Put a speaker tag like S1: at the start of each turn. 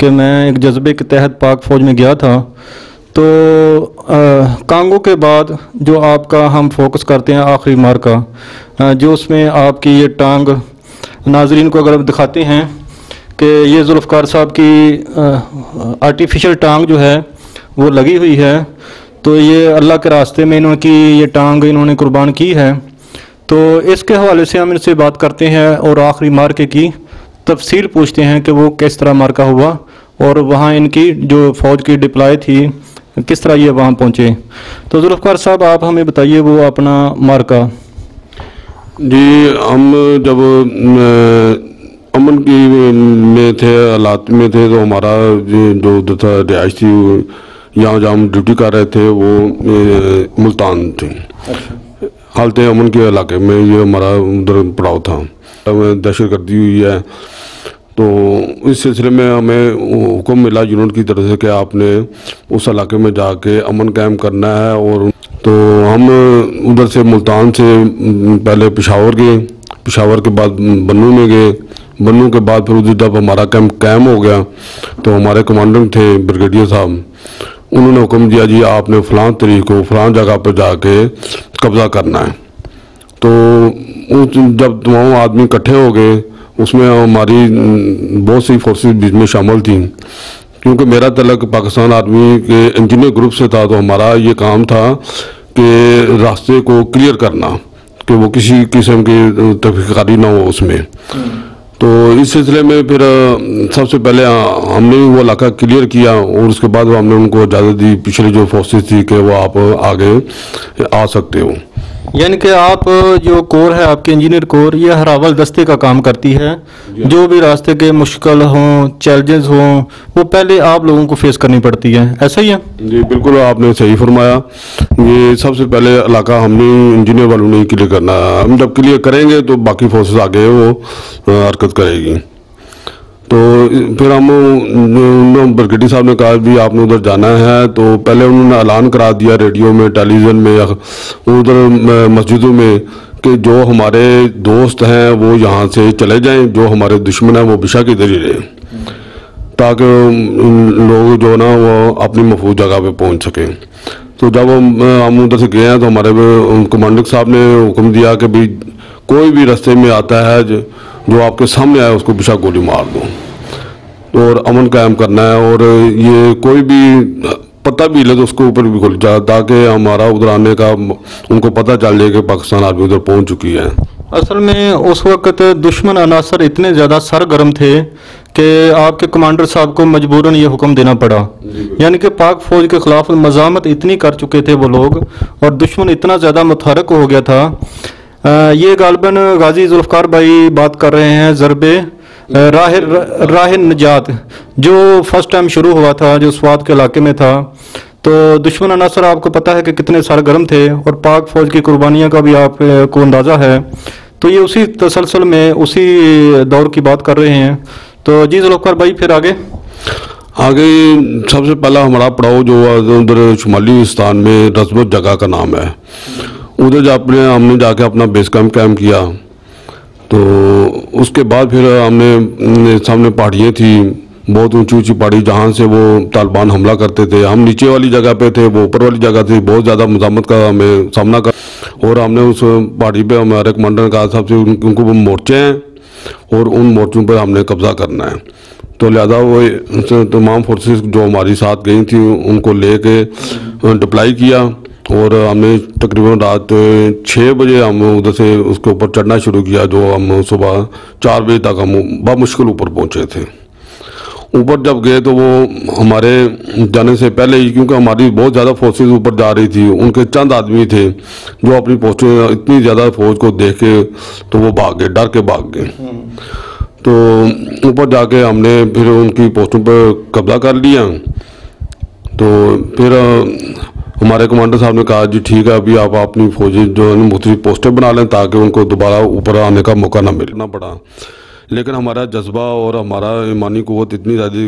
S1: کہ میں ایک جذبے کے تحت پاک فوج میں گیا تھا، تو کانگو کے بعد جو آپ کا ہم فوکس کرتے ہیں آخری مارکا، جو اس میں آپ کی یہ ٹانگ ناظرین کو اگر آپ دکھاتے ہیں کہ یہ ذوالفقار صاحب کی آرٹیفیشل ٹانگ جو ہے وہ لگی ہوئی ہے، تو یہ اللہ کے راستے میں انہوں کی یہ ٹانگ انہوں نے قربان کی ہے۔ تو اس کے حوالے سے ہم ان سے بات کرتے ہیں اور آخری مارکے کی تفصیل پوچھتے ہیں کہ وہ کس طرح مارکا ہوا اور وہاں ان کی جو فوج کی ڈپلائی تھی کس طرح یہ وہاں پہنچے۔ تو ذوالفقار صاحب آپ ہمیں بتائیے وہ اپنا مارکا۔
S2: جی، ہم جب امن کی میں تھے، حالات میں تھے، تو ہمارا جو ادھر تھا رہائش تھی، یہاں جہاں ہم ڈیوٹی کر رہے تھے وہ ملتان تھے، حالت امن کے علاقے میں یہ ہمارا ادھر پڑاؤ تھا۔ دہشت گردی ہوئی ہے، تو اس سلسلے میں ہمیں حکم ملا یونٹ کی طرف سے کہ آپ نے اس علاقے میں جا کے امن قائم کرنا ہے۔ اور تو ہم ادھر سے ملتان سے پہلے پشاور گئے، پشاور کے بعد بنوں میں گئے، بنوں کے بعد پھر ادھر جب ہمارا کیمپ قائم ہو گیا تو ہمارے کمانڈر تھے بریگیڈیئر صاحب، انہوں نے حکم دیا جی آپ نے فلاں تاریخ کو فلاں جگہ پہ جا کے قبضہ کرنا ہے۔ تو جب تمام آدمی اکٹھے ہو گئے، اس میں ہماری بہت سی فورسز بیچ میں شامل تھیں، کیونکہ میرا تعلق پاکستان آرمی کے انجینئر گروپ سے تھا، تو ہمارا یہ کام تھا کہ راستے کو کلیئر کرنا کہ وہ کسی قسم کی تفریق کاری نہ ہو اس میں۔ تو اس سلسلے میں پھر سب سے پہلے ہم نے وہ علاقہ کلیئر کیا اور اس کے بعد ہم نے ان کو اجازت دی، پچھلی جو فورسز تھی، کہ وہ آپ آگے آ سکتے ہو۔
S1: یعنی کہ آپ جو کور ہے آپ کے انجینئر کور، یہ ہراول دستے کا کام کرتی ہے، جو بھی راستے کے مشکل ہوں، چیلنجز ہوں، وہ پہلے آپ لوگوں کو فیس کرنی پڑتی ہے، ایسا ہی ہے؟ جی
S2: بالکل، آپ نے صحیح فرمایا۔ یہ سب سے پہلے علاقہ ہم نے انجینئر والوں نے کلیئر کرنا ہے، ہم جب کلیئر کریں گے تو باقی فورسز آگے وہ حرکت کرے گی۔ تو پھر ہم بریگیڈیئر صاحب نے کہا بھی آپ نے ادھر جانا ہے، تو پہلے انہوں نے اعلان کرا دیا ریڈیو میں، ٹیلی ویژن میں، ادھر مسجدوں میں، کہ جو ہمارے دوست ہیں وہ یہاں سے چلے جائیں، جو ہمارے دشمن ہیں وہ بشا کی ذریعے رہیں، تاکہ لوگ جو نا وہ اپنی محفوظ جگہ پہ پہنچ سکیں۔ تو جب ہم ادھر سے گئے ہیں تو ہمارے کمانڈر صاحب نے حکم دیا کہ بھی کوئی بھی راستے میں آتا ہے جو آپ کے سامنے آئے اس کو بشا گولی مار دو اور امن قائم کرنا ہے، اور یہ کوئی بھی پتہ بھی لے تو اس کے اوپر بھی گولی جائے، تاکہ ہمارا ادھر آنے کا ان کو پتہ چل جائے کہ پاکستان آرمی ادھر پہنچ چکی ہے۔
S1: اصل میں اس وقت دشمن عناصر اتنے زیادہ سرگرم تھے کہ آپ کے کمانڈر صاحب کو مجبوراً یہ حکم دینا پڑا، یعنی کہ پاک فوج کے خلاف مزاحمت اتنی کر چکے تھے وہ لوگ، اور دشمن اتنا زیادہ متحرک ہو گیا تھا۔ یہ غالباً غازی ذوالفقار بھائی بات کر رہے ہیں ضرب راہ نجات، جو فرسٹ ٹائم شروع ہوا تھا، جو سوات کے علاقے میں تھا۔ تو دشمن عناصر آپ کو پتہ ہے کہ کتنے سرگرم تھے، اور پاک فوج کی قربانیاں کا بھی آپ کو اندازہ ہے۔ تو یہ اسی تسلسل میں اسی دور کی بات کر رہے ہیں۔ تو جی ذوالفقار بھائی پھر آگے
S2: سب سے پہلا ہمارا پڑاؤ جو ادھر شمالی ہندوستان میں رزمت جگہ کا نام ہے، ادھر ہم نے جا کے اپنا بیس کیمپ قائم کیا۔ تو اس کے بعد پھر ہم نے سامنے پہاڑیاں تھیں، بہت اونچی اونچی پہاڑی، جہاں سے وہ طالبان حملہ کرتے تھے۔ ہم نیچے والی جگہ پہ تھے، وہ اوپر والی جگہ تھی، بہت زیادہ مزاحمت کا ہمیں سامنا کر، اور ہم نے اس پہاڑی پہ ہمارے کمانڈر نے کہا صاحب سے ان کو وہ مورچے ہیں اور ان مورچوں پر ہم نے قبضہ کرنا ہے۔ تو لہذا وہ تمام فورسز جو ہماری ساتھ گئی تھیں ان کو لے کے ڈپلائی کیا، اور ہم نے تقریباً رات 6 بجے ہم ادھر سے اس کے اوپر چڑھنا شروع کیا، جو ہم صبح 4 بجے تک ہم بمشکل اوپر پہنچے تھے۔ اوپر جب گئے تو وہ ہمارے جانے سے پہلے ہی، کیونکہ ہماری بہت زیادہ فورسز اوپر جا رہی تھی، ان کے چند آدمی تھے جو اپنی پوسٹیں اتنی زیادہ فوج کو دیکھ کے تو وہ بھاگ گئے، ڈر کے بھاگ گئے۔ تو اوپر جا کے ہم نے پھر ان کی پوسٹوں پر قبضہ کر لیا۔ تو پھر ہمارے کمانڈر صاحب نے کہا جی ٹھیک ہے، ابھی آپ اپنی فوجی جو مختلف پوسٹیں بنا لیں تاکہ ان کو دوبارہ اوپر آنے کا موقع نہ ملنا پڑا۔ لیکن ہمارا جذبہ اور ہمارا ایمانی قوت اتنی زیادہ